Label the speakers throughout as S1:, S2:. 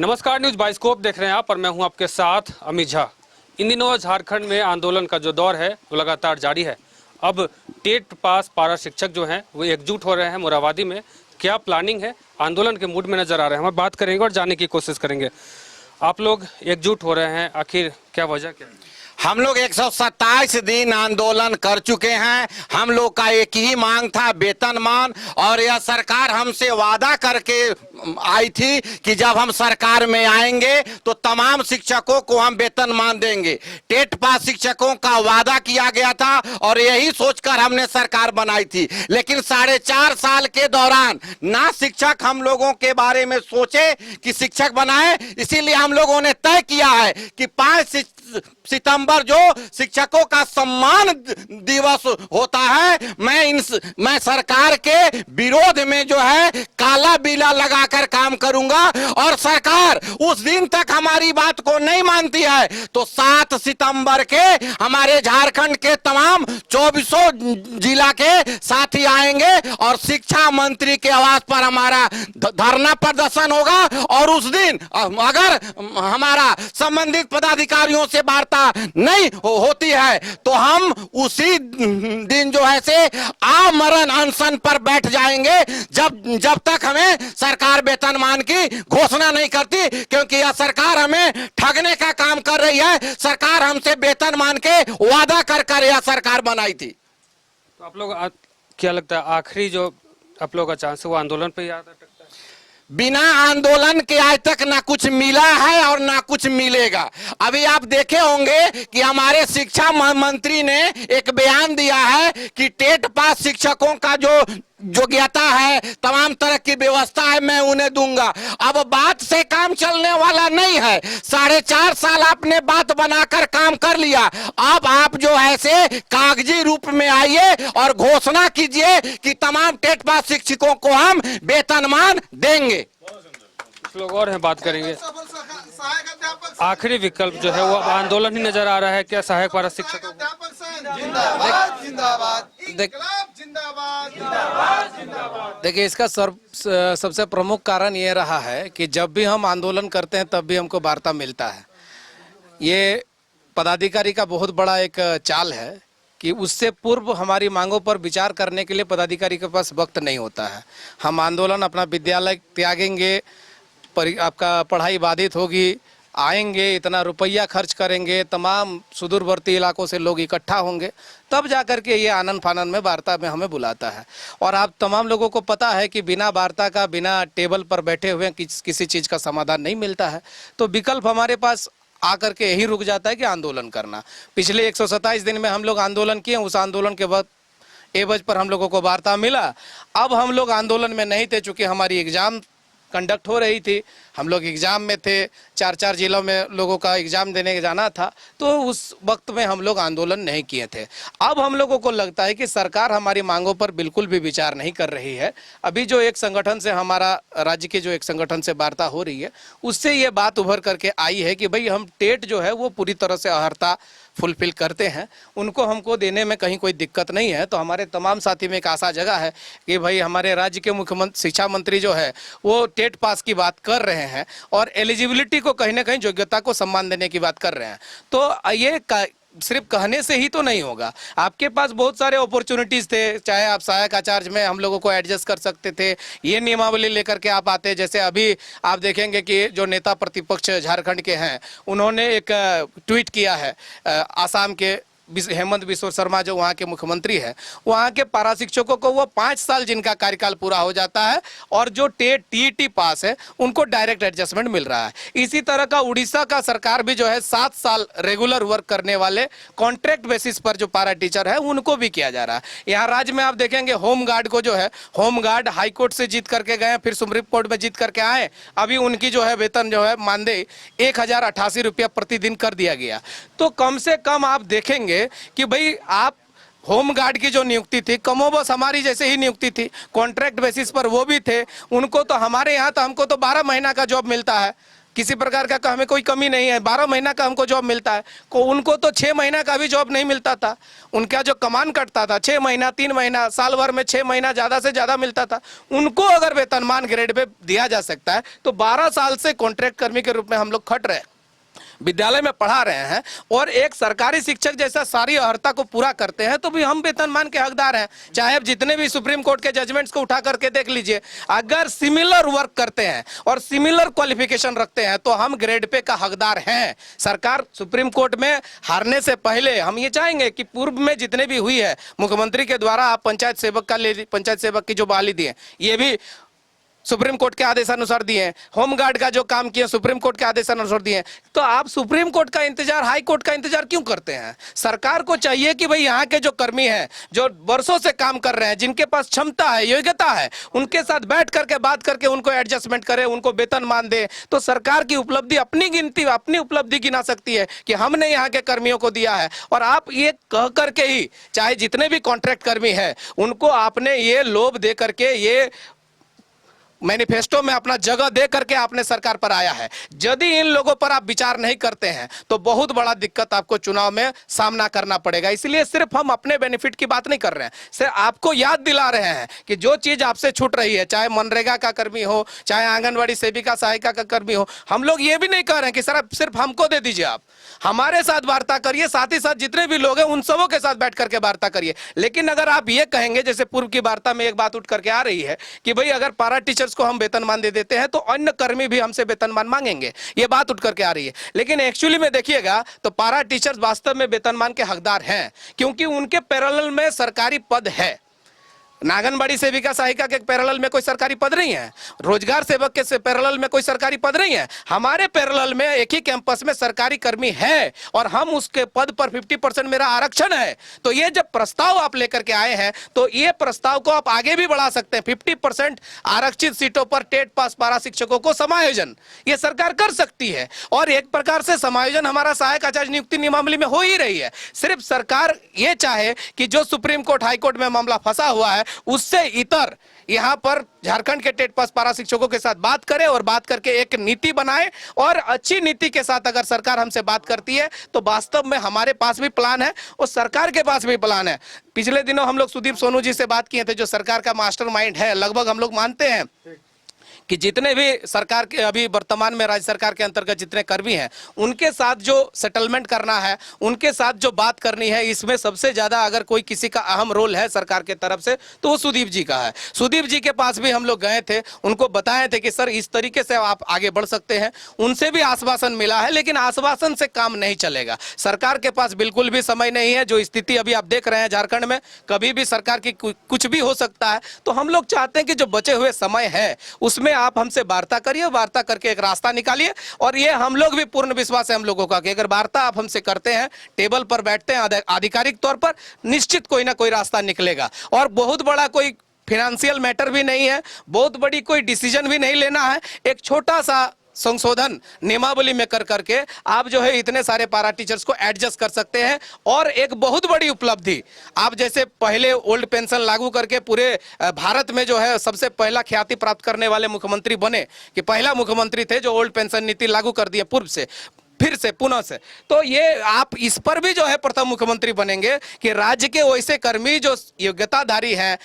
S1: नमस्कार, news bioscope देख रहे हैं आप और मैं हूं आपके साथ अमित झा। इन दिनों झारखंड में आंदोलन का जो दौर है वो लगातार जारी है। अब टेट पास पारा शिक्षक जो हैं वो एकजुट हो रहे हैं मोरहाबादी में। क्या प्लानिंग है, आंदोलन के मूड में नजर आ रहे हैं। हम बात करेंगे और जानने की कोशिश करेंगे। आप लोग एकजुट हो रहे हैं, आखिर क्या वजह क्या है?
S2: हम लोग 127 दिन आंदोलन कर चुके हैं। हम लोग का एक ही मांग था, वेतनमान। और यह सरकार हमसे वादा करके आई थी कि जब हम सरकार में आएंगे तो तमाम शिक्षकों को हम वेतनमान देंगे। टेट पास शिक्षकों का वादा किया गया था और यही सोचकर हमने सरकार बनाई थी। लेकिन 4.5 साल के दौरान ना शिक्षक हम लोगों के बारे में सोचे कि शिक्षक बनाए। इसीलिए हम लोगों ने तय किया है कि 5 सितंबर जो शिक्षकों का सम्मान दिवस होता है, मैं सरकार के विरोध में जो है काला बिला लगाकर काम करूंगा। और सरकार उस दिन तक हमारी बात को नहीं मानती है तो 7 सितंबर के हमारे झारखंड के तमाम 24 जिला के साथी आएंगे और शिक्षा मंत्री के आवास पर हमारा धरना प्रदर्शन होगा। और उस दिन अगर हमारा संबंधित पदाधिकारियों से वार्ता नहीं होती है तो हम उसी दिन जो है से आमरण अनशन पर बैठ जाएंगे जब तक हमें सरकार वेतनमान की घोषणा नहीं करती। क्योंकि यह सरकार हमें ठगने का काम कर रही है। सरकार हमसे वेतनमान के वादा कर यह सरकार बनाई थी।
S1: तो आप लोग क्या लगता है आखिरी जो आप लोग का चांस है वो आंदोलन पे याद अटकता है?
S2: बिना आंदोलन के आज तक ना कुछ मिला है और ना कुछ मिलेगा। अभी आप देखे होंगे कि हमारे शिक्षा मंत्री ने एक बयान दिया है कि टेट पास शिक्षकों का जो योग्यता है, तमाम तरह की व्यवस्था है, मैं उन्हें दूंगा। अब बात से काम चलने वाला नहीं है। 4.5 साल आपने बात बनाकर काम कर लिया। अब आप जो है से कागजी रूप में आइए और घोषणा कीजिए कि तमाम टेट पास शिक्षकों को हम वेतनमान देंगे।
S1: कुछ लोग और हैं, बात करेंगे। आखिरी विकल्प जो है वो अब आंदोलन ही नजर आ रहा है। क्या सहायक पारा शिक्षकों
S3: देखिए, इसका सबसे प्रमुख कारण ये रहा है कि जब भी हम आंदोलन करते हैं तब भी हमको वार्ता मिलता है। ये पदाधिकारी का बहुत बड़ा एक चाल है कि उससे पूर्व हमारी मांगों पर विचार करने के लिए पदाधिकारी के पास वक्त नहीं होता है। हम आंदोलन अपना विद्यालय त्यागेंगे, आपका पढ़ाई बाधित होगी, आएंगे, इतना रुपया खर्च करेंगे, तमाम सुदूरवर्ती इलाकों से लोग इकट्ठा होंगे, तब जाकर के ये आनन फानन में वार्ता में हमें बुलाता है। और आप तमाम लोगों को पता है कि बिना वार्ता का, बिना टेबल पर बैठे हुए किसी चीज़ का समाधान नहीं मिलता है। तो विकल्प हमारे पास आकर के यही रुक जाता है कि आंदोलन करना। पिछले 127 दिन में हम लोग आंदोलन किए, उस आंदोलन के बाद एवज पर हम लोगों को वार्ता मिला। अब हम लोग आंदोलन में नहीं थे, चूँकि हमारी एग्जाम कंडक्ट हो रही थी, हम लोग एग्ज़ाम में थे, 4 जिलों में लोगों का एग्ज़ाम देने जाना था, तो उस वक्त में हम लोग आंदोलन नहीं किए थे। अब हम लोगों को लगता है कि सरकार हमारी मांगों पर बिल्कुल भी विचार नहीं कर रही है। अभी जो एक संगठन से, हमारा राज्य के जो एक संगठन से वार्ता हो रही है, उससे ये बात उभर करके आई है कि भाई हम टेट जो है वो पूरी तरह से अहर्ता फुलफिल करते हैं, उनको हमको देने में कहीं कोई दिक्कत नहीं है। तो हमारे तमाम साथी में एक आशा जगह है कि भाई हमारे राज्य के मुख्यमंत्री, शिक्षा मंत्री जो है वो टेट पास की बात कर रहे हैं और एलिजिबिलिटी को कहीं ना कहीं, योग्यता को सम्मान देने की बात कर रहे हैं। तो ये सिर्फ कहने से ही तो नहीं होगा। आपके पास बहुत सारे अपॉर्चुनिटीज़ थे, चाहे आप सहायक आचार्य में हम लोगों को एडजस्ट कर सकते थे, ये नियमावली लेकर के आप आते। जैसे अभी आप देखेंगे कि जो नेता प्रतिपक्ष झारखंड के हैं, उन्होंने एक ट्वीट किया है, आसाम के हेमंत बिस्वा शर्मा जो वहाँ के मुख्यमंत्री है, वहाँ के पारा शिक्षकों को वो 5 साल जिनका कार्यकाल पूरा हो जाता है और जो टेट टीईटी पास है उनको डायरेक्ट एडजस्टमेंट मिल रहा है। इसी तरह का उड़ीसा का सरकार भी जो है 7 साल रेगुलर वर्क करने वाले कॉन्ट्रैक्ट बेसिस पर जो पारा टीचर है उनको भी किया जा रहा है। यहाँ राज्य में आप देखेंगे होम गार्ड को जो है, होम गार्ड हाई कोर्ट से जीत करके गए, फिर सुप्रीम कोर्ट में जीत करके आए, अभी उनकी जो है वेतन जो है मानदेय 1088 रुपया प्रतिदिन कर दिया गया। तो कम से कम आप देखेंगे कि भाई आप होम गार्ड की जो नियुक्ति थी कमोबस हमारी जैसे ही नियुक्ति थी, कॉन्ट्रैक्ट बेसिस पर वो भी थे, उनको तो हमारे यहाँ तो हमको तो 12 महीना का जॉब मिलता है, किसी प्रकार का हमें कोई कमी नहीं है, 12 महीना का हमको जॉब मिलता है। उनको तो 6 महीना का भी जॉब नहीं मिलता था। उनका जो कमान कटता था 6 महीना, 3 महीना, साल भर में 6 महीना ज़्यादा से ज़्यादा मिलता था। उनको अगर वेतनमान ग्रेड पे दिया जा सकता है तो 12 साल से कॉन्ट्रैक्ट कर्मी के रूप में हम लोग खट रहे हैं, विद्यालय में पढ़ा रहे हैं और एक सरकारी शिक्षक जैसा सारी अर्हता को पूरा करते हैं, तो भी हम वेतनमान के हकदार हैं। चाहे अब जितने भी सुप्रीम कोर्ट के जजमेंट्स को उठा करके देख लीजिए, अगर सिमिलर वर्क करते हैं और सिमिलर क्वालिफिकेशन रखते हैं तो हम ग्रेड पे का हकदार हैं। सरकार सुप्रीम कोर्ट में हारने से पहले हम ये चाहेंगे कि पूर्व में जितने भी हुई है मुख्यमंत्री के द्वारा आप पंचायत सेवक की जो बहाली दी है, ये भी सुप्रीम कोर्ट के आदेशानुसार दिए हैं। होमगार्ड का जो काम किया सुप्रीम कोर्ट के आदेशानुसार दिए हैं। तो आप सुप्रीम कोर्ट का इंतजार, हाई कोर्ट का इंतजार क्यों करते हैं? सरकार को चाहिए कि भाई यहाँ के जो कर्मी हैं, जो वर्षों से काम कर रहे हैं, जिनके पास क्षमता है, योग्यता है, उनके साथ बैठ करके बात करके उनको एडजस्टमेंट करे, उनको वेतनमान दे। तो सरकार की उपलब्धि अपनी उपलब्धि गिना सकती है कि हमने यहाँ के कर्मियों को दिया है। और आप ये कह करके ही, चाहे जितने भी कॉन्ट्रैक्ट कर्मी है उनको आपने ये लोभ दे करके, ये मैनिफेस्टो में अपना जगह दे करके आपने सरकार पर आया है। यदि इन लोगों पर आप विचार नहीं करते हैं तो बहुत बड़ा दिक्कत आपको चुनाव में सामना करना पड़ेगा। इसलिए सिर्फ हम अपने बेनिफिट की बात नहीं कर रहे हैं, सिर्फ आपको याद दिला रहे हैं कि जो चीज आपसे छूट रही है, चाहे मनरेगा का कर्मी हो, चाहे आंगनबाड़ी सेविका सहायिका का कर्मी हो, हम लोग ये भी नहीं कह रहे हैं कि सर सिर्फ हमको दे दीजिए। आप हमारे साथ वार्ता करिए, साथ ही साथ जितने भी लोग हैं उन सबों के साथ बैठ करके वार्ता करिए। लेकिन अगर आप ये कहेंगे, जैसे पूर्व की वार्ता में एक बात उठ करके आ रही है कि भाई अगर पारा टीचर्स को हम वेतनमान दे देते हैं तो अन्य कर्मी भी हमसे वेतनमान मांगेंगे, ये बात उठ करके आ रही है। लेकिन एक्चुअली में देखिएगा तो पारा टीचर्स वास्तव में वेतनमान के हकदार हैं, क्योंकि उनके पैरेलल में सरकारी पद है। आंगनबाड़ी सेविका सहायिका के पैरेलल में कोई सरकारी पद नहीं है, रोजगार सेवक के पैरेलल में कोई सरकारी पद नहीं है। हमारे पैरेलल में एक ही कैंपस में सरकारी कर्मी है और हम उसके पद पर 50% मेरा आरक्षण है। तो ये जब प्रस्ताव आप लेकर के आए हैं तो ये प्रस्ताव को आप आगे भी बढ़ा सकते हैं। 50% आरक्षित सीटों पर टेट पास पारा शिक्षकों को समायोजन ये सरकार कर सकती है। और एक प्रकार से समायोजन हमारा सहायक आचार्य नियुक्ति नियमावली में हो ही रही है। सिर्फ सरकार ये चाहे कि जो सुप्रीम कोर्ट हाई कोर्ट में मामला फंसा हुआ है उससे इतर यहां पर झारखंड के टेट पास पारा शिक्षकों के साथ बात करें और बात करके एक नीति बनाए। और अच्छी नीति के साथ अगर सरकार हमसे बात करती है तो वास्तव में हमारे पास भी प्लान है और सरकार के पास भी प्लान है। पिछले दिनों हम लोग सुदीप सोनू जी से बात किए थे, जो सरकार का मास्टरमाइंड है। लगभग हम लोग मानते हैं कि जितने भी सरकार के अभी वर्तमान में राज्य सरकार के अंतर्गत जितने कर्मी हैं उनके साथ जो सेटलमेंट करना है, उनके साथ जो बात करनी है, इसमें सबसे ज्यादा अगर कोई किसी का अहम रोल है सरकार के तरफ से तो वो सुदीप जी का है। सुदीप जी के पास भी हम लोग गए थे, उनको बताए थे कि सर इस तरीके से आप आगे बढ़ सकते हैं। उनसे भी आश्वासन मिला है, लेकिन आश्वासन से काम नहीं चलेगा। सरकार के पास बिल्कुल भी समय नहीं है। जो स्थिति अभी आप देख रहे हैं झारखंड में, कभी भी सरकार की कुछ भी हो सकता है। तो हम लोग चाहते हैं कि जो बचे हुए समय है उसमें आप हमसे वार्ता करिए, वार्ता करके एक रास्ता निकालिए। और ये हम लोग भी पूर्ण विश्वास है हम लोगों का कि अगर वार्ता आप हमसे करते हैं, टेबल पर बैठते हैं आधिकारिक तौर पर, निश्चित कोई ना कोई रास्ता निकलेगा। और बहुत बड़ा कोई फिनेंशियल मैटर भी नहीं है, बहुत बड़ी कोई डिसीजन भी नहीं लेना है। एक छोटा सा संशोधन नियमावली में कर करके आप जो है इतने सारे पारा टीचर्स को एडजस्ट कर सकते हैं। और एक बहुत बड़ी उपलब्धि, आप जैसे पहले ओल्ड पेंशन लागू करके पूरे भारत में जो है सबसे पहला ख्याति प्राप्त करने वाले मुख्यमंत्री बने, कि पहला मुख्यमंत्री थे जो ओल्ड पेंशन नीति लागू कर दिए पूर्व से, फिर से पुनः से। तो ये आप इस पर भी जो है प्रथम मुख्यमंत्री बनेंगे कि राज्य के वैसे कर्मी जो योग्यताधारी हैं,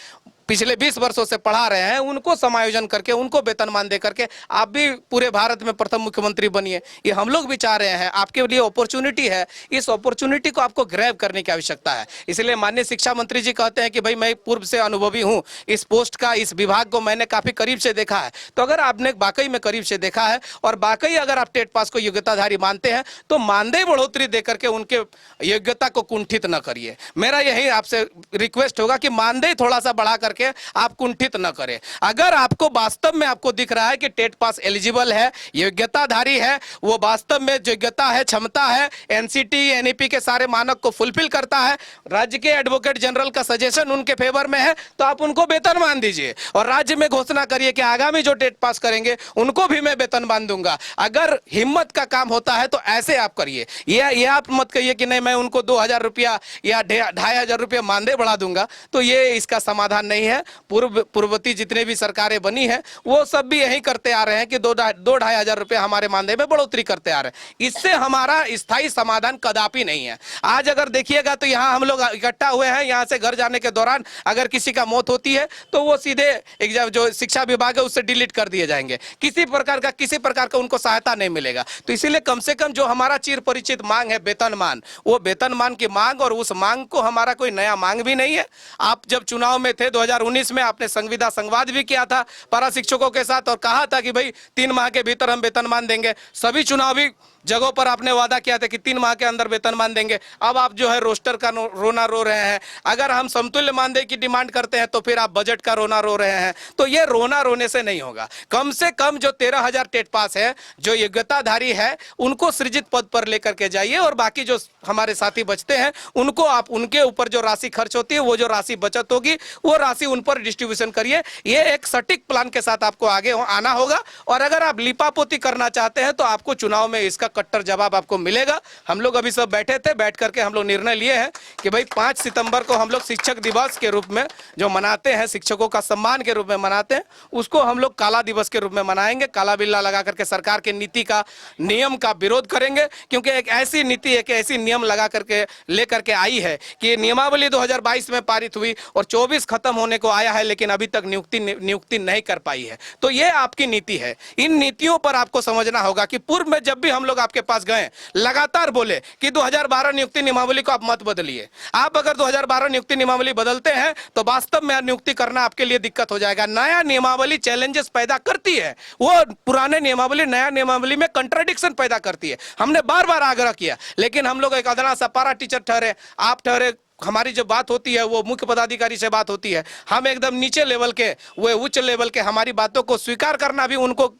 S3: पिछले 20 वर्षों से पढ़ा रहे हैं, उनको समायोजन करके उनको वेतनमान दे करके आप भी पूरे भारत में प्रथम मुख्यमंत्री बनिए। ये हम लोग भी चाह रहे हैं, आपके लिए अपॉर्चुनिटी है। इस अपॉर्चुनिटी को आपको ग्रैब करने की आवश्यकता है। इसलिए माननीय शिक्षा मंत्री जी कहते हैं कि भाई मैं पूर्व से अनुभवी हूँ, इस पोस्ट का, इस विभाग को मैंने काफी करीब से देखा है। तो अगर आपने वाकई में करीब से देखा है और वाकई अगर आप टेट पास को योग्यताधारी मानते हैं तो मानदेय बढ़ोतरी देकर के उनके योग्यता को कुंठित न करिए। मेरा यही आपसे रिक्वेस्ट होगा कि मानदेय थोड़ा सा बढ़ा के आप कुंठित न करें। अगर आपको वास्तव में आपको दिख रहा है कि टेट पास एलिजिबल है, योग्यताधारी है, वो वास्तव में योग्यता है, क्षमता है, एनसीटी एनईपी के सारे मानक को फुलफिल करता है, राज्य के एडवोकेट जनरल का सजेशन उनके फेवर में है, तो आप उनको वेतनमान दीजिए और राज्य में घोषणा करिए कि आगामी जो टेट पास करेंगे उनको भी मैं वेतनमान दूंगा। अगर हिम्मत का काम होता है तो ऐसे आप करिए। ये आप मत कहिए कि नहीं मैं उनको 2000 रुपया या 2500 रुपया मानदेय बढ़ा दूंगा, तो ये इसका समाधान नहीं है। नहीं है। पूर्ववर्ती जितने भी सरकारें बनी है वो सब भी यही करते आ रहे हैं कि 2-2.5 हजार रुपए हमारे मानदेय में बढ़ोतरी करते आ रहे हैं। इससे हमारा स्थायी समाधान कदापि नहीं है। आज अगर देखिएगा तो यहाँ हम लोग इकट्ठा हुए हैं, यहाँ से घर जाने के दौरान अगर किसी का मौत होती है तो वो सीधे एग्जाम जो शिक्षा विभाग है उससे डिलीट कर दिए जाएंगे। किसी प्रकार का उनको सहायता नहीं मिलेगा। तो इसीलिए कम से कम जो हमारा चिर परिचित मांग है वेतनमान, वो वेतनमान की मांग, और उस मांग को हमारा कोई नया मांग भी नहीं है। आप जब चुनाव में थे 2019 में आपने संविदा संवाद भी किया था पारा शिक्षकों के साथ और कहा था कि भाई 3 माह के भीतर हम वेतनमान देंगे। सभी चुनावी जगहों पर आपने वादा किया था कि 3 माह के अंदर वेतनमान देंगे। अब आप जो है रोस्टर का रोना रो रहे हैं। अगर हम समतुल्य मानदेय की डिमांड करते हैं तो फिर आप बजट का रोना रो रहे हैं। तो ये रोना रोने से नहीं होगा। कम से कम जो 13,000 टेट पास है, जो योग्यताधारी है, उनको सृजित पद पर लेकर के जाइए और बाकी जो हमारे साथी बचते हैं उनको आप उनके ऊपर जो राशि खर्च होती है वो जो राशि बचत होगी वो राशि उन पर डिस्ट्रीब्यूशन करिए। ये एक सटीक प्लान के साथ आपको आगे आना होगा। और अगर आप लिपापोती करना चाहते हैं तो आपको चुनाव में इसका कट्टर जवाब आपको मिलेगा। हम लोग अभी सब बैठे थे, बैठ करके हम लोग निर्णय लिए हैं कि भाई 5 सितंबर को हम लोग शिक्षक दिवस के रूप में जो मनाते हैं, शिक्षकों का सम्मान के रूप में मनाते हैं, उसको हम लोग काला दिवस के रूप में मनाएंगे। काला बिल्ला लगा करके सरकार के नीति का, नियम का विरोध करेंगे। क्योंकि एक ऐसी नीति, एक ऐसी नियम लगा करके लेकर के आई है कि नियमावली 2022 में पारित हुई और 24 खत्म होने को आया है, लेकिन अभी तक नियुक्ति नहीं कर पाई है। तो ये आपकी नीति है। इन नीतियों पर आपको समझना होगा कि पूर्व में जब भी हम लोग आपके पास गए लगातार बोले कि 2012 नियुक्ति नियमावली को आप मत बदलिए। आप अगर 2012 नियुक्ति नियमावली बदलते हैं तो वास्तव में नियुक्ति करना आपके लिए दिक्कत हो जाएगा। नया नियमावली चैलेंजेस पैदा करती है, वो पुराने नियमावली नया नियमावली में कंट्राडिक्शन पैदा करती है। हमने बार बार आग्रह किया, लेकिन हम लोग एक अदना सा पारा टीचर ठहरे, आप ठहरे, हमारी जब बात होती है वो मुख्य पदाधिकारी से बात होती है, हम एकदम नीचे लेवल के, वो उच्च लेवल के, हमारी बातों को स्वीकार करना भी उनको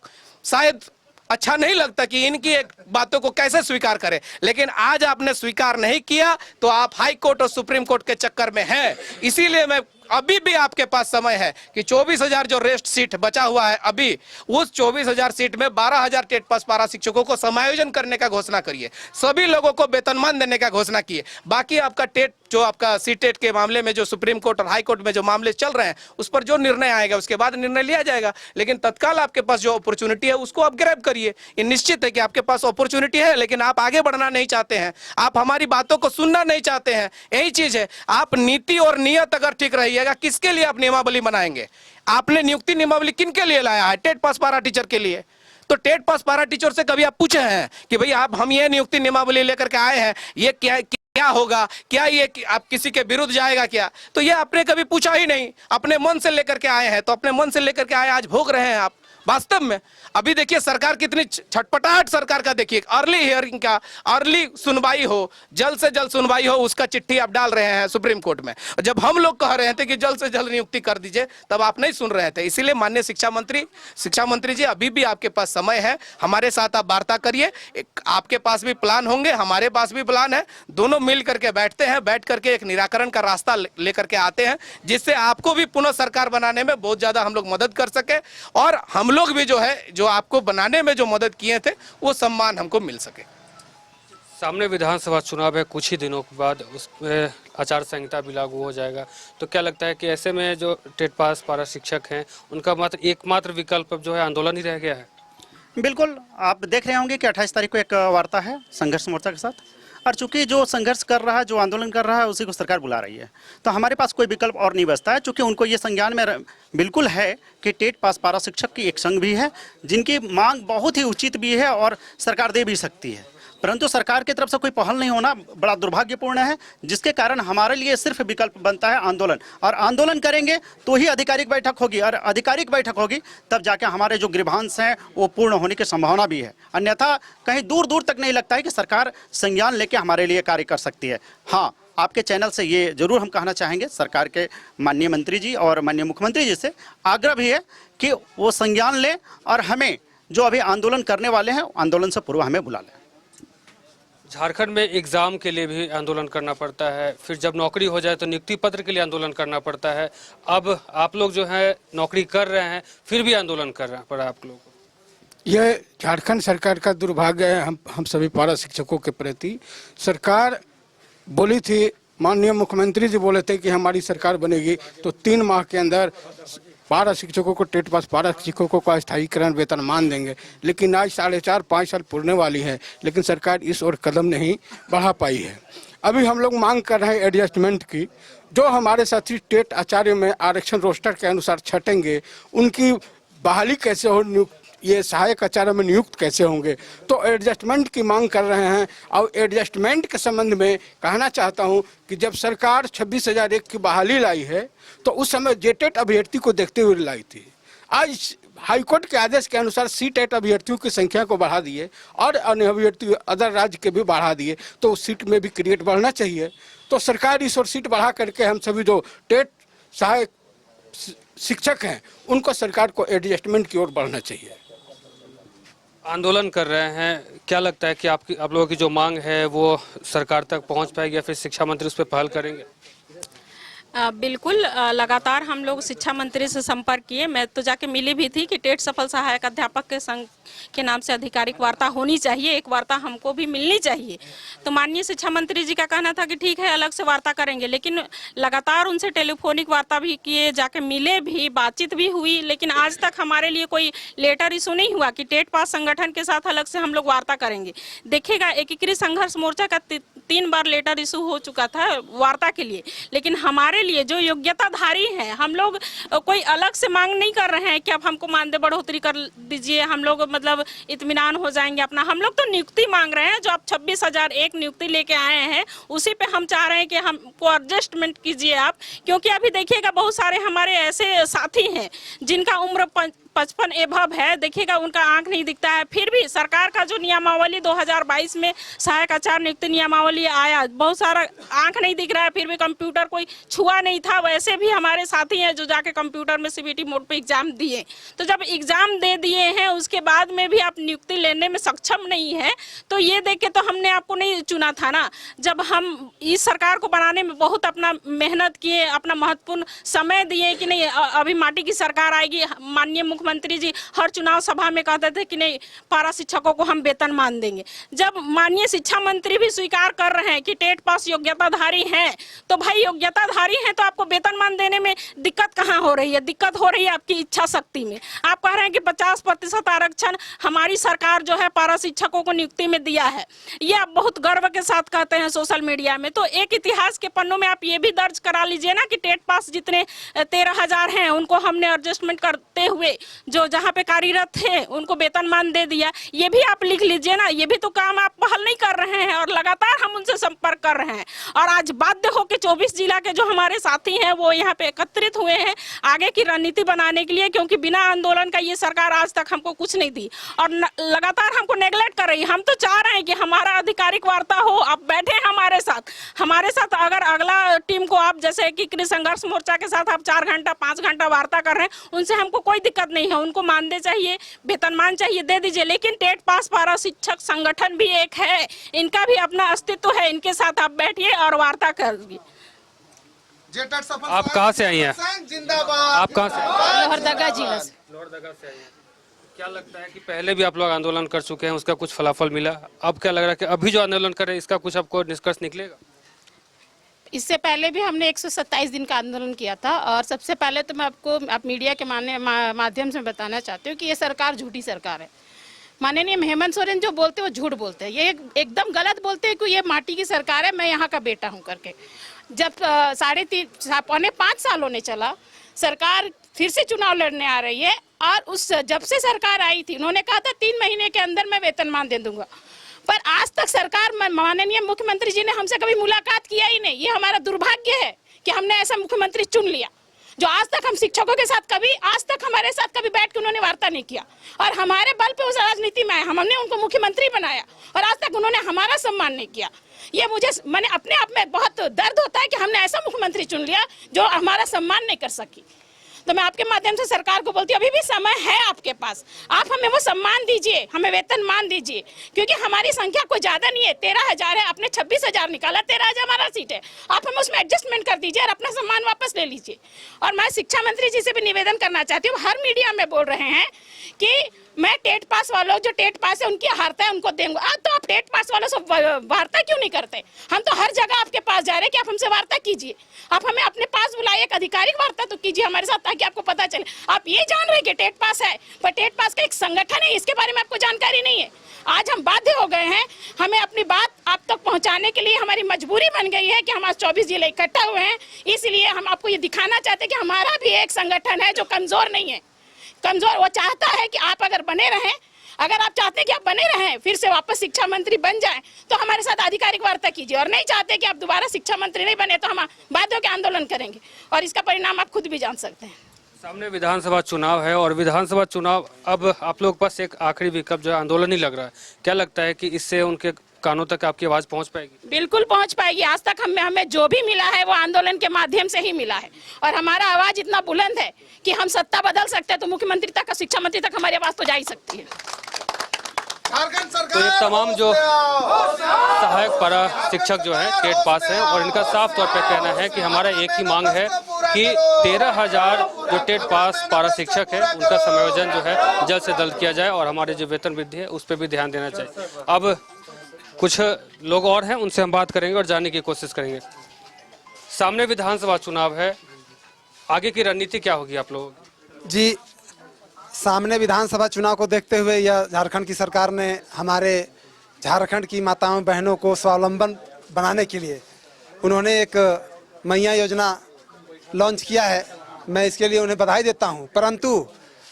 S3: शायद अच्छा नहीं लगता कि इनकी एक बातों को कैसे स्वीकार करें। लेकिन आज आपने स्वीकार नहीं किया तो आप हाई कोर्ट और सुप्रीम कोर्ट के चक्कर में हैं। इसीलिए मैं अभी भी आपके पास समय है कि 24,000 जो रेस्ट सीट बचा हुआ है, अभी उस 24,000 सीट में 12,000 टेट पास पारा शिक्षकों को समायोजन करने का घोषणा करिए। सभी लोगों को वेतनमान देने का घोषणा किए। बाकी आपका टेट, जो आपका सी टेट के मामले में जो सुप्रीम कोर्ट और हाई कोर्ट में जो मामले चल रहे हैं, उस पर जो निर्णय आएगा उसके बाद निर्णय लिया जाएगा। लेकिन तत्काल आपके पास जो अपॉर्चुनिटी है उसको आप ग्रैब करिए। ये निश्चित है कि आपके पास अपॉर्चुनिटी है, लेकिन आप आगे बढ़ना नहीं चाहते हैं, आप हमारी बातों को सुनना नहीं चाहते हैं। यही चीज है। आप नीति और नियत अगर ठीक रही, किसके लिए आप नियमावली बनाएंगे? आपने नियुक्ति नियमावली किन के लिए लाया है? टेट पास पारा टीचर के लिए। तो टेट पास पारा टीचर से कभी आप पूछे हैं कि भाई हम ये नियुक्ति नियमावली लेकर के आए हैं, ये क्या होगा, क्या ये आप किसी के विरुद्ध जाएगा क्या? तो ये आपने कभी पूछा ही नहीं। अपने मन से लेकर के आए हैं, तो अपने मन से लेकर के आए, आज भोग रहे हैं आप। वास्तव में अभी देखिए सरकार कितनी छटपटाहट सरकार का, देखिए अर्ली हियरिंग का, अर्ली सुनवाई हो, जल्द से जल्द सुनवाई हो, उसका चिट्ठी आप डाल रहे हैं सुप्रीम कोर्ट में। जब हम लोग कह रहे थे कि जल्द से जल्द नियुक्ति कर दीजिए, तब आप नहीं सुन रहे थे। इसीलिए माननीय शिक्षा मंत्री जी, अभी भी आपके पास समय है, हमारे साथ आप वार्ता करिए। आपके पास भी प्लान होंगे, हमारे पास भी प्लान है, दोनों मिल करके बैठते हैं, बैठ करके एक निराकरण का रास्ता लेकर के आते हैं, जिससे आपको भी पुनः सरकार बनाने में बहुत ज्यादा हम लोग मदद कर सके और हम लोग भी जो है, जो आपको बनाने में जो मदद किए थे, वो सम्मान हमको मिल सके।
S1: सामने विधानसभा चुनाव है, कुछ ही दिनों के बाद उस आचार संहिता भी लागू हो जाएगा। तो क्या लगता है कि ऐसे में जो टेट पास पारा शिक्षक हैं उनका एकमात्र विकल्प जो है आंदोलन ही रह गया है?
S4: बिल्कुल, आप देख रहे होंगे कि 28 तारीख को एक वार्ता है संघर्ष मोर्चा के साथ, और चूंकि जो संघर्ष कर रहा है, जो आंदोलन कर रहा है, उसी को सरकार बुला रही है। तो हमारे पास कोई विकल्प और नहीं बचता है, चूंकि उनको ये संज्ञान में बिल्कुल है कि टेट पास पारा शिक्षक की एक संघ भी है, जिनकी मांग बहुत ही उचित भी है और सरकार दे भी सकती है, परंतु सरकार की तरफ से कोई पहल नहीं होना बड़ा दुर्भाग्यपूर्ण है, जिसके कारण हमारे लिए सिर्फ विकल्प बनता है आंदोलन। और आंदोलन करेंगे तो ही आधिकारिक बैठक होगी, और आधिकारिक बैठक होगी तब जाके हमारे जो ग्रीवांश हैं वो पूर्ण होने की संभावना भी है। अन्यथा कहीं दूर दूर तक नहीं लगता है कि सरकार संज्ञान लेके हमारे लिए कार्य कर सकती है। हाँ, आपके चैनल से ये जरूर हम कहना चाहेंगे, सरकार के माननीय मंत्री जी और माननीय मुख्यमंत्री जी से आग्रह भी है कि वो संज्ञान लें और हमें जो अभी आंदोलन करने वाले हैं आंदोलन से पूर्व हमें बुला लें।
S1: झारखंड में एग्जाम के लिए भी आंदोलन करना पड़ता है, फिर जब नौकरी हो जाए तो नियुक्ति पत्र के लिए आंदोलन करना पड़ता है। अब आप लोग जो है नौकरी कर रहे हैं, फिर भी आंदोलन करना पड़ा आप लोगों को।
S5: यह झारखंड सरकार का दुर्भाग्य है हम सभी पारा शिक्षकों के प्रति। सरकार बोली थी माननीय मुख्यमंत्री जी बोले थे कि हमारी सरकार बनेगी तो 3 माह के अंदर 12 शिक्षकों को टेट पास 12 शिक्षकों को स्थायीकरण वेतनमान देंगे, लेकिन आज 4.5-5 साल पूरने वाली है, लेकिन सरकार इस ओर कदम नहीं बढ़ा पाई है। अभी हम लोग मांग कर रहे हैं एडजस्टमेंट की। जो हमारे साथी टेट आचार्य में आरक्षण रोस्टर के अनुसार छटेंगे, उनकी बहाली कैसे हो, ये सहायक आचार्य में नियुक्त कैसे होंगे, तो एडजस्टमेंट की मांग कर रहे हैं। और एडजस्टमेंट के संबंध में कहना चाहता हूं कि जब सरकार 26,001 की बहाली लाई है तो उस समय जेटेट अभ्यर्थी को देखते हुए लाई थी। आज हाईकोर्ट के आदेश के अनुसार सीटेट अभ्यर्थियों की संख्या को बढ़ा दिए और अन्य अभ्यर्थी अदर राज्य के भी बढ़ा दिए, तो उस सीट में भी क्रिएट बढ़ना चाहिए। तो सरकार इस ओर सीट बढ़ा करके हम सभी जो टेट सहायक शिक्षक हैं उनको सरकार को एडजस्टमेंट की ओर बढ़ना चाहिए।
S1: आंदोलन कर रहे हैं, क्या लगता है कि आप लोगों की जो मांग है वो सरकार तक पहुंच पाएगी या फिर शिक्षा मंत्री उस पर पहल करेंगे?
S6: बिल्कुल, लगातार हम लोग शिक्षा मंत्री से संपर्क किए। मैं तो जाके मिली भी थी कि टेट सफल सहायक अध्यापक के संघ के नाम से आधिकारिक वार्ता होनी चाहिए, एक वार्ता हमको भी मिलनी चाहिए। तो माननीय शिक्षा मंत्री जी का कहना था कि ठीक है, अलग से वार्ता करेंगे, लेकिन लगातार उनसे टेलीफोनिक वार्ता भी किए, जाके मिले भी, बातचीत भी हुई, लेकिन आज तक हमारे लिए कोई लेटर इशू नहीं हुआ कि टेट पास संगठन के साथ अलग से हम लोग वार्ता करेंगे। देखिएगा, एकीकृत संघर्ष मोर्चा का 3 बार लेटर इशू हो चुका था वार्ता के लिए, लेकिन हमारे लिए जो योग्यताधारी हैं, हम लोग कोई अलग से मांग नहीं कर रहे हैं कि अब हमको मानदेय बढ़ोतरी कर दीजिए, हम लोग मतलब इत्मीनान हो जाएंगे अपना। हम लोग तो नियुक्ति मांग रहे हैं। जो आप 26,001 नियुक्ति लेके आए हैं उसी पे हम चाह रहे हैं कि हमको एडजस्टमेंट कीजिए आप, क्योंकि अभी देखिएगा बहुत सारे हमारे ऐसे साथी हैं जिनका उम्र 55 एभव है, देखिएगा उनका आंख नहीं दिखता है। फिर भी सरकार का जो नियमावली 2022 में सहायक आचार्य नियुक्ति नियमावली आया, बहुत सारा आंख नहीं दिख रहा है, फिर भी कंप्यूटर कोई छुआ नहीं था। वैसे भी हमारे साथी हैं जो जाके कंप्यूटर में सीबीटी मोड पे एग्जाम दिए। तो जब एग्जाम दे दिए हैं उसके बाद में भी आप नियुक्ति लेने में सक्षम नहीं है, तो ये देख के तो हमने आपको नहीं चुना था ना। जब हम इस सरकार को बनाने में बहुत अपना मेहनत किए, अपना महत्वपूर्ण समय दिए कि नहीं अभी माटी की सरकार आएगी। माननीय मुख्यमंत्री जी हर चुनाव सभा में कहते थे कि नहीं पारा शिक्षकों को हम वेतनमान देंगे। जब माननीय शिक्षा मंत्री भी स्वीकार कर रहे हैं कि टेट पास योग्यताधारी हैं, तो भाई योग्यताधारी हैं तो आपको वेतनमान देने में दिक्कत कहाँ हो रही है? दिक्कत हो रही है आपकी इच्छा शक्ति में। आप कह रहे हैं कि 50% आरक्षण हमारी सरकार जो है पारा शिक्षकों को नियुक्ति में दिया है, ये आप बहुत गर्व के साथ कहते हैं सोशल मीडिया में। तो एक इतिहास के पन्नों में आप ये भी दर्ज करा लीजिए ना कि टेट पास जितने 13,000 हैं उनको हमने एडजस्टमेंट करते हुए जो जहाँ पे कार्यरत थे उनको वेतनमान दे दिया। ये भी आप लिख लीजिए ना। ये भी तो काम आप पहल नहीं कर रहे हैं और लगातार हम उनसे संपर्क कर रहे हैं। और आज बाध्य होकर 24 जिला के जो हमारे साथी हैं वो यहाँ पे एकत्रित हुए हैं आगे की रणनीति बनाने के लिए, क्योंकि बिना आंदोलन का ये सरकार आज तक हमको कुछ नहीं दी और लगातार हमको नेग्लेक्ट कर रही है। हम तो चाह रहे हैं कि हमारा आधिकारिक वार्ता हो, आप बैठे हमारे साथ। अगर अगला टीम को आप जैसे एकीकृत संघर्ष मोर्चा के साथ आप 4 घंटा 5 घंटा वार्ता कर रहे हैं, उनसे हमको कोई दिक्कत नहीं है। उनको मानदेय चाहिए, वेतनमान चाहिए, दे दीजिए, लेकिन टेट पास पारा शिक्षक संगठन भी एक है, इनका भी अपना अस्तित्व है, इनके साथ आप बैठिए और वार्ता करिए।
S1: आप कहाँ से आई हैं? आप कहाँ से?
S7: लोहरदगा जिला से।
S1: लोहरदगा से आई हैं। क्या लगता है कि पहले भी आप लोग आंदोलन कर चुके हैं, उसका कुछ फलाफल मिला? अब क्या लग रहा है कि अभी जो आंदोलन कर रहे हैं इसका कुछ आपको निष्कर्ष निकलेगा?
S7: इससे पहले भी हमने 127 दिन का आंदोलन किया था और सबसे पहले तो मैं आपको आप मीडिया के माध्यम से बताना चाहती हूँ कि ये सरकार झूठी सरकार है। माननीय हेमंत सोरेन जो बोलते हैं वो झूठ बोलते हैं, ये एकदम गलत बोलते हैं कि ये माटी की सरकार है, मैं यहाँ का बेटा हूँ करके। जब 3.5 साल होने चला, सरकार फिर से चुनाव लड़ने आ रही है और उस जब से सरकार आई थी उन्होंने कहा था 3 महीने के अंदर मैं वेतनमान दे दूंगा, पर आज तक सरकार माननीय मुख्यमंत्री जी ने हमसे कभी मुलाकात किया ही नहीं। ये हमारा दुर्भाग्य है कि हमने ऐसा मुख्यमंत्री चुन लिया जो आज तक हम शिक्षकों के साथ आज तक हमारे साथ कभी बैठ के उन्होंने वार्ता नहीं किया और हमारे बल पे उस राजनीति में आए, हमने उनको मुख्यमंत्री बनाया और आज तक उन्होंने हमारा सम्मान नहीं किया। ये मुझे मैंने अपने आप में बहुत दर्द होता है कि हमने ऐसा मुख्यमंत्री चुन लिया जो हमारा सम्मान नहीं कर सकी। तो मैं आपके माध्यम से सरकार को बोलती हूँ अभी भी समय है आपके पास, आप हमें वो सम्मान दीजिए, हमें वेतनमान दीजिए, क्योंकि हमारी संख्या कोई ज्यादा नहीं है, 13,000 है, आपने 26,000 निकाला, 13,000 हमारा सीट है, आप हमें उसमें एडजस्टमेंट कर दीजिए और अपना सम्मान वापस ले लीजिए। और मैं शिक्षा मंत्री जी से भी निवेदन करना चाहती हूँ, हर मीडिया में बोल रहे हैं कि मैं टेट पास वालों जो टेट पास है उनकी हारता है उनको देंगे। आज तो आप टेट पास वालों से वार्ता क्यों नहीं करते? हम तो हर जगह आपके पास जा रहे हैं कि आप हमसे वार्ता कीजिए, आप हमें अपने पास बुलाइए, एक आधिकारिक वार्ता तो कीजिए हमारे साथ, ताकि आपको पता चले। आप ये जान रहे हैं कि टेट पास है, पर टेट पास का एक संगठन है, इसके बारे में आपको जानकारी नहीं है। आज हम बाध्य हो गए हैं, हमें अपनी बात आप तक पहुंचाने के लिए हमारी मजबूरी बन गई है कि हम आज 24 जिले इकट्ठा हुए हैं। इसलिए हम आपको ये दिखाना चाहते हैं कि हमारा भी एक संगठन है जो कमजोर नहीं है। कमजोर वो चाहता है कि आप अगर बने रहें, अगर आप चाहते हैं कि आप बने रहें, फिर से वापस शिक्षा मंत्री बन जाएं, तो हमारे साथ आधिकारिक वार्ता कीजिए। और नहीं चाहते कि आप दोबारा शिक्षा मंत्री नहीं बने, तो हम बाध्य होकर आंदोलन करेंगे और इसका परिणाम आप खुद भी जान सकते हैं।
S1: सामने विधानसभा चुनाव है और विधानसभा चुनाव अब आप लोग पास एक आखिरी विकल्प जो है आंदोलन ही लग रहा है। क्या लगता है कि इससे उनके कानों तक आपकी आवाज पहुंच पाएगी?
S7: बिल्कुल पहुंच पाएगी। आज तक हमें जो भी मिला है वो आंदोलन के माध्यम से ही मिला है, और हमारा आवाज इतना बुलंद है कि हम सत्ता बदल सकते हैं तो मुख्यमंत्री तक, शिक्षा मंत्री तक हमारी आवाज तो जा ही सकती है।
S1: तो ये तमाम जो सहायक पारा शिक्षक जो है टेट पास हैं और इनका साफ तौर पर कहना है कि हमारा एक ही मांग है कि 13,000 जो टेट पास पारा शिक्षक है उनका समायोजन जो है जल्द से जल्द किया जाए और हमारे जो वेतन वृद्धि है उस पर भी ध्यान देना चाहिए। अब कुछ लोग और हैं, उनसे हम बात करेंगे और जानने की कोशिश करेंगे। सामने विधानसभा चुनाव है, आगे की रणनीति क्या होगी आप लोगों की?
S8: जी, सामने विधानसभा चुनाव को देखते हुए यह झारखंड की सरकार ने हमारे झारखंड की माताओं बहनों को स्वावलंबन बनाने के लिए उन्होंने एक मैया योजना लॉन्च किया है। मैं इसके लिए उन्हें बधाई देता हूं, परंतु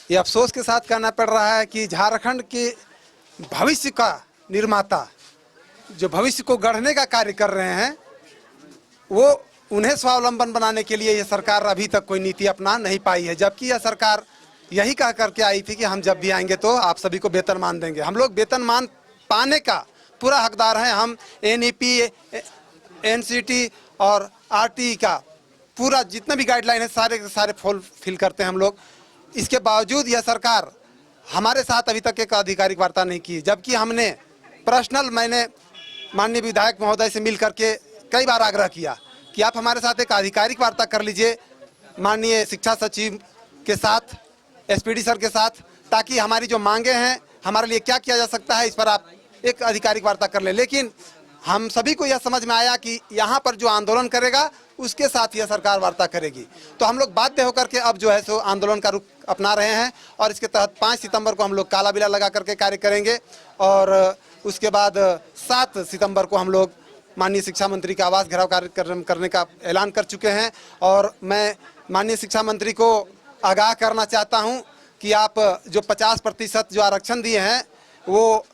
S8: ये अफसोस के साथ कहना पड़ रहा है कि झारखंड के भविष्य का निर्माता जो भविष्य को गढ़ने का कार्य कर रहे हैं, वो उन्हें स्वावलंबन बनाने के लिए ये सरकार अभी तक कोई नीति अपना नहीं पाई है। जबकि यह सरकार यही कह करके आई थी कि हम जब भी आएंगे तो आप सभी को वेतनमान देंगे। हम लोग वेतनमान पाने का पूरा हकदार हैं। हम एनईपी, एनसीटी और आरटी का पूरा जितना भी गाइडलाइन है सारे के सारे फुलफिल करते हैं हम लोग। इसके बावजूद यह सरकार हमारे साथ अभी तक एक आधिकारिक वार्ता नहीं की, जबकि हमने पर्सनल मैंने माननीय विधायक महोदय से मिल करके कई बार आग्रह किया कि आप हमारे साथ एक आधिकारिक वार्ता कर लीजिए माननीय शिक्षा सचिव के साथ, एसपीडी सर के साथ, ताकि हमारी जो मांगे हैं, हमारे लिए क्या किया जा सकता है, इस पर आप एक आधिकारिक वार्ता कर लें। लेकिन हम सभी को यह समझ में आया कि यहाँ पर जो आंदोलन करेगा उसके साथ यह सरकार वार्ता करेगी। तो हम लोग बाध्य होकर के अब जो है सो आंदोलन का रुख अपना रहे हैं और इसके तहत 5 सितंबर को हम लोग काला बिला लगा करके कार्य करेंगे और उसके बाद 7 सितंबर को हम लोग माननीय शिक्षा मंत्री का आवास घेराव कार्यक्रम करने का ऐलान कर चुके हैं। और मैं माननीय शिक्षा मंत्री को आगाह करना चाहता हूं कि आप जो 50% जो आरक्षण दिए हैं वो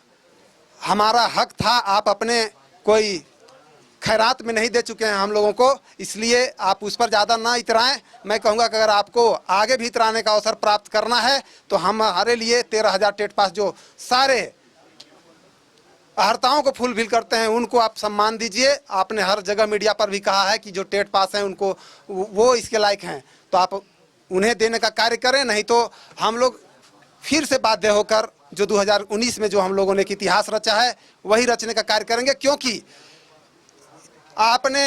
S8: हमारा हक था, आप अपने कोई खैरात में नहीं दे चुके हैं हम लोगों को, इसलिए आप उस पर ज़्यादा ना इतराएं। मैं कहूँगा कि अगर आपको आगे भी इतराने का अवसर प्राप्त करना है तो हमारे लिए 13,000 टेट पास जो सारे अहर्ताओं को फुलफिल करते हैं उनको आप सम्मान दीजिए। आपने हर जगह मीडिया पर भी कहा है कि जो टेट पास हैं उनको वो इसके लायक हैं, तो आप उन्हें देने का कार्य करें, नहीं तो हम लोग फिर से बाध्य होकर जो 2019 में जो हम लोगों ने एक इतिहास रचा है वही रचने का कार्य करेंगे। क्योंकि आपने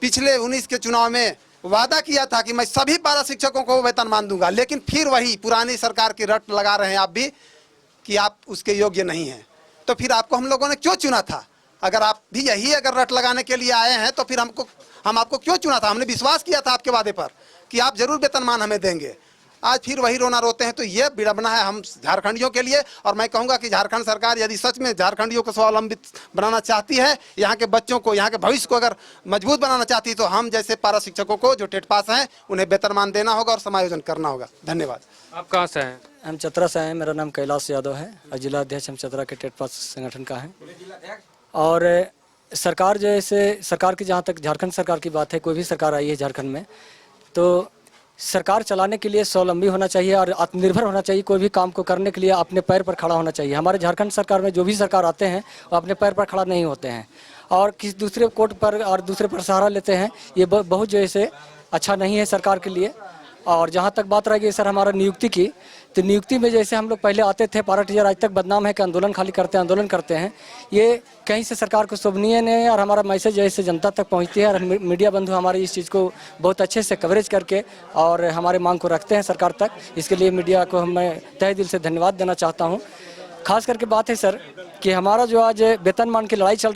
S8: पिछले 19 के चुनाव में वादा किया था कि मैं सभी पारा शिक्षकों को वेतनमान दूंगा, लेकिन फिर वही पुरानी सरकार की रट लगा रहे हैं आप भी कि आप उसके योग्य नहीं हैं। तो फिर आपको हम लोगों ने क्यों चुना था? अगर आप भी यही अगर रट लगाने के लिए आए हैं तो फिर हम आपको क्यों चुना था? हमने विश्वास किया था आपके वादे पर कि आप जरूर वेतनमान हमें देंगे। आज फिर वही रोना रोते हैं, तो ये विडंबना है हम झारखंडियों के लिए। और मैं कहूँगा कि झारखंड सरकार यदि सच में झारखंडियों को स्वावलंबित बनाना चाहती है, यहाँ के बच्चों को, यहाँ के भविष्य को अगर मजबूत बनाना चाहती है, तो हम जैसे पारा शिक्षकों को जो टेट पास हैं उन्हें वेतनमान देना होगा और समायोजन करना होगा। धन्यवाद।
S1: आप कहाँ से हैं?
S9: हम चतरा से हैं, मेरा नाम कैलाश यादव है और जिला अध्यक्ष हम चतरा के टेट पास संगठन का है। और सरकार जैसे सरकार की, जहाँ तक झारखंड सरकार की बात है, कोई भी सरकार आई है झारखंड में, तो सरकार चलाने के लिए स्वावलंबी होना चाहिए और आत्मनिर्भर होना चाहिए। कोई भी काम को करने के लिए अपने पैर पर खड़ा होना चाहिए। हमारे झारखंड सरकार में जो भी सरकार आते हैं वो अपने पैर पर खड़ा नहीं होते हैं और किसी दूसरे कोर्ट पर और दूसरे पर सहारा लेते हैं। ये बहुत जैसे अच्छा नहीं है सरकार के लिए। और जहाँ तक बात रह गई सर हमारा नियुक्ति की, तो नियुक्ति में जैसे हम लोग पहले आते थे, पारा टीचर आज तक बदनाम है कि आंदोलन खाली करते हैं, आंदोलन करते हैं। ये कहीं से सरकार को शोभनीय नहीं है और हमारा मैसेज जैसे जनता तक पहुंचती है और मीडिया बंधु हमारे इस चीज़ को बहुत अच्छे से कवरेज करके और हमारे मांग को रखते हैं सरकार तक। इसके लिए मीडिया को मैं तहे दिल से धन्यवाद देना चाहता हूँ। खास करके बात है सर कि हमारा जो आज वेतनमान की लड़ाई चल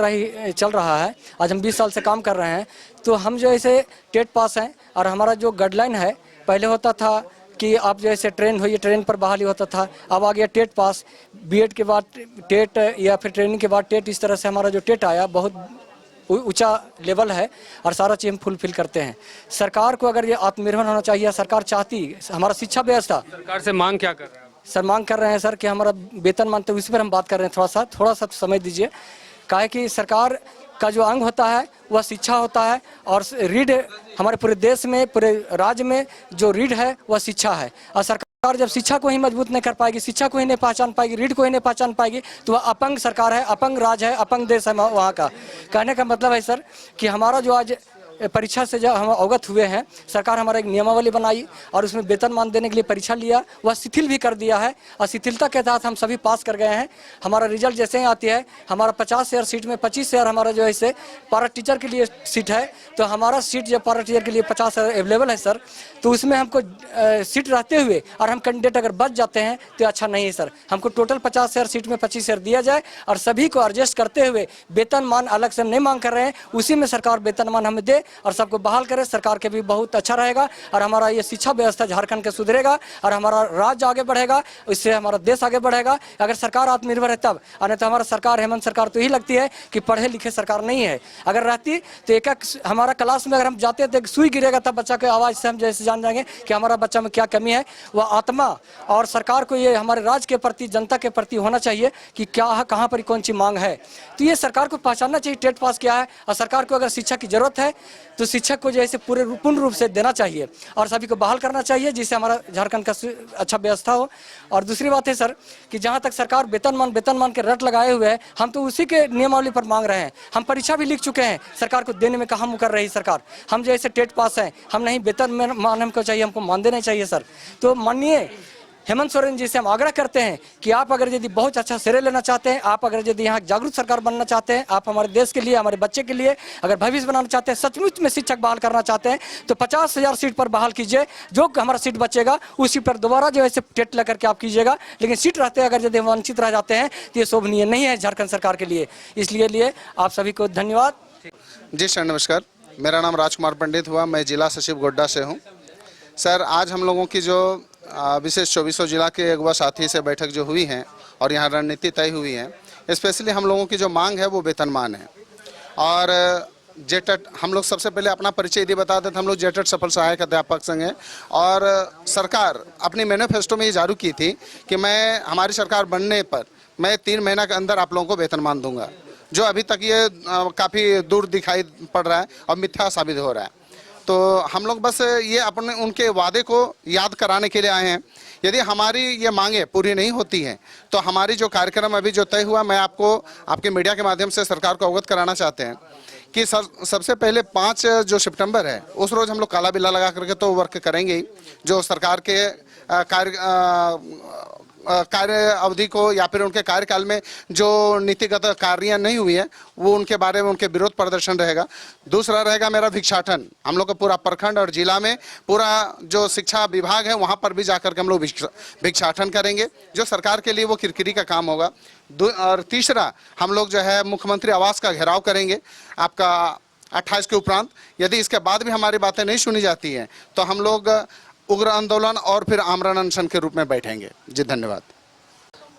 S9: रहा है, आज हम 20 साल से काम कर रहे हैं, तो हम जो ऐसे टेट पास हैं और हमारा जो गाइडलाइन है, पहले होता था कि आप जो ऐसे ट्रेन होइए, ट्रेन पर बहाली होता था, अब आ गया टेट पास, बीएड के बाद टेट या फिर ट्रेनिंग के बाद टेट, इस तरह से हमारा जो टेट आया बहुत ऊंचा लेवल है और सारा चीज़ हम फुलफिल करते हैं। सरकार को अगर ये आत्मनिर्भर होना चाहिए, सरकार चाहती, हमारा शिक्षा व्यवस्था,
S1: सरकार से मांग क्या कर रहे हैं
S9: सर मांग कर रहे हैं सर कि हमारा वेतन मानते हुए इसी पर हम बात कर रहे हैं। थोड़ा सा समय दीजिए। काहे कि सरकार का जो अंग होता है वह शिक्षा होता है और रीढ़ हमारे पूरे देश में, पूरे राज्य में जो रीढ़ है वह शिक्षा है। और सरकार जब शिक्षा को ही मजबूत नहीं कर पाएगी, शिक्षा को ही नहीं पहचान पाएगी, रीढ़ को ही नहीं पहचान पाएगी, तो वह अपंग सरकार है, अपंग राज है, अपंग देश है वहाँ का। कहने का मतलब है सर कि हमारा जो आज परीक्षा से जब हम अवगत हुए हैं, सरकार हमारा एक नियमावली बनाई और उसमें वेतनमान देने के लिए परीक्षा लिया, वह शिथिल भी कर दिया है और शिथिलता के तहत हम सभी पास कर गए हैं। हमारा रिजल्ट जैसे ही आती है, हमारा 50 शेयर सीट में 25 शेयर हमारा जो है से पारा टीचर के लिए सीट है, तो हमारा सीट जब पारा टीचर के लिए 50 शेयर अवेलेबल है सर, तो उसमें हमको सीट रहते हुए और हम कैंडिडेट अगर बच जाते हैं तो अच्छा नहीं है सर। हमको टोटल 50 शेयर सीट में 25 शेयर दिया जाए और सभी को एडजस्ट करते हुए वेतनमान अलग से नहीं मांग कर रहे हैं, उसी में सरकार वेतनमान हमें दे और सबको बहाल करे। सरकार के भी बहुत अच्छा रहेगा और हमारा ये शिक्षा व्यवस्था झारखंड के सुधरेगा और हमारा राज्य आगे बढ़ेगा, इससे हमारा देश आगे बढ़ेगा। अगर सरकार आत्मनिर्भर है तब, और नहीं तो हमारा सरकार हेमंत सरकार तो यही लगती है कि पढ़े लिखे सरकार नहीं है। अगर रहती तो एक हमारा क्लास में अगर हम जाते थे, सुई गिरेगा तब बच्चा के आवाज़ से हम जैसे जान जाएंगे कि हमारा बच्चा में क्या कमी है। वह आत्मा और सरकार को ये हमारे राज्य के प्रति, जनता के प्रति होना चाहिए कि क्या कहाँ पर कौन सी मांग है, तो ये सरकार को पहचानना चाहिए टेट पास क्या है। और सरकार को अगर शिक्षा की जरूरत है तो शिक्षक को जैसे पूर्ण रूप से देना चाहिए और सभी को बहाल करना चाहिए, जिससे हमारा झारखंड का अच्छा व्यवस्था हो। और दूसरी बात है सर कि जहाँ तक सरकार वेतनमान के रट लगाए हुए है, हम तो उसी के नियमावली पर मांग रहे हैं। हम परीक्षा भी लिख चुके हैं, सरकार को देने में कहाँ मुकर रही सरकार। हम जैसे टेट पास हैं, हम नहीं वेतनमान हमको चाहिए, हमको मान देना चाहिए सर। तो माननीय हेमंत सोरेन जी से हम आग्रह करते हैं कि आप अगर यदि बहुत अच्छा श्रेय लेना चाहते हैं, आप अगर यदि यहाँ जागरूक सरकार बनना चाहते हैं, आप हमारे देश के लिए, हमारे बच्चे के लिए अगर भविष्य बनाना चाहते हैं, सचमुच में शिक्षक बहाल करना चाहते हैं, तो 50,000 सीट पर बहाल कीजिए। जो हमारा सीट बचेगा उसी पर दोबारा जो है टेट लेकर के आप कीजिएगा। लेकिन सीट रहते अगर यदि वंचित रह जाते हैं तो ये शोभनीय नहीं है झारखंड सरकार के लिए। इसलिए आप सभी को धन्यवाद।
S10: जी सर नमस्कार, मेरा नाम राजकुमार पंडित हुआ, मैं जिला सचिव गोड्डा से हूँ। सर आज हम लोगों की जो विशेष 2400 जिला के अगवा साथी से बैठक जो हुई है और यहाँ रणनीति तय हुई है, स्पेशली हम लोगों की जो मांग है वो वेतनमान है। और जेटेट हम लोग सबसे पहले अपना परिचय यदि बता दें तो हम लोग जेटेट सफल सहायक अध्यापक संघ हैं और सरकार अपनी मैनिफेस्टो में ये जारी की थी कि मैं हमारी सरकार बनने पर मैं 3 महीना के अंदर आप लोगों को वेतनमान दूंगा, जो अभी तक ये काफ़ी दूर दिखाई पड़ रहा है और मिथ्या साबित हो रहा है। तो हम लोग बस ये अपने उनके वादे को याद कराने के लिए आए हैं। यदि हमारी ये मांगे पूरी नहीं होती हैं तो हमारी जो कार्यक्रम अभी जो तय हुआ, मैं आपको आपके मीडिया के माध्यम से सरकार को अवगत कराना चाहते हैं कि सबसे पहले 5 जो सितंबर है उस रोज़ हम लोग काला बिल्ला लगा करके तो वर्क करेंगे ही। जो सरकार के कार्य अवधि को या फिर उनके कार्यकाल में जो नीतिगत कार्य नहीं हुई है वो उनके बारे में उनके विरोध प्रदर्शन रहेगा। दूसरा रहेगा मेरा भिक्षाटन। हम लोग का पूरा प्रखंड और जिला में पूरा जो शिक्षा विभाग है वहाँ पर भी जाकर के हम लोग भिक्षाटन करेंगे, जो सरकार के लिए वो किरकिरी का काम होगा। और तीसरा हम लोग जो है मुख्यमंत्री आवास का घेराव करेंगे आपका 28 के उपरांत। यदि इसके बाद भी हमारी बातें नहीं सुनी जाती हैं तो हम लोग उग्र आंदोलन और फिर आमरण अनशन के रूप में बैठेंगे। जी धन्यवाद।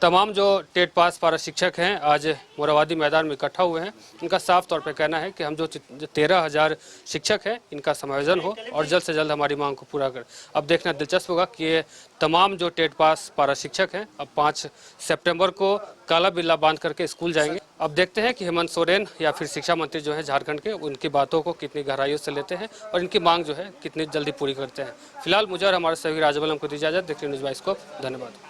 S1: तमाम जो टेट पास पारा शिक्षक हैं आज मोराबादी मैदान में इकट्ठा हुए हैं। इनका साफ तौर पे कहना है कि हम जो 13,000 शिक्षक हैं इनका समायोजन हो और जल्द से जल्द हमारी मांग को पूरा करें। अब देखना दिलचस्प होगा कि ये तमाम जो टेट पास पारा शिक्षक हैं अब 5 सितंबर को काला बिल्ला बांध करके स्कूल जाएंगे। अब देखते हैं कि हेमंत सोरेन या फिर शिक्षा मंत्री जो है झारखंड के, उनकी बातों को कितनी गहराइयों से लेते हैं और इनकी मांग जो है कितनी जल्दी पूरी करते हैं। फिलहाल मुझे और हमारे सभी राजबलम को दी इजाजत। देखते हैं न्यूज़ बाइस्कोप। धन्यवाद।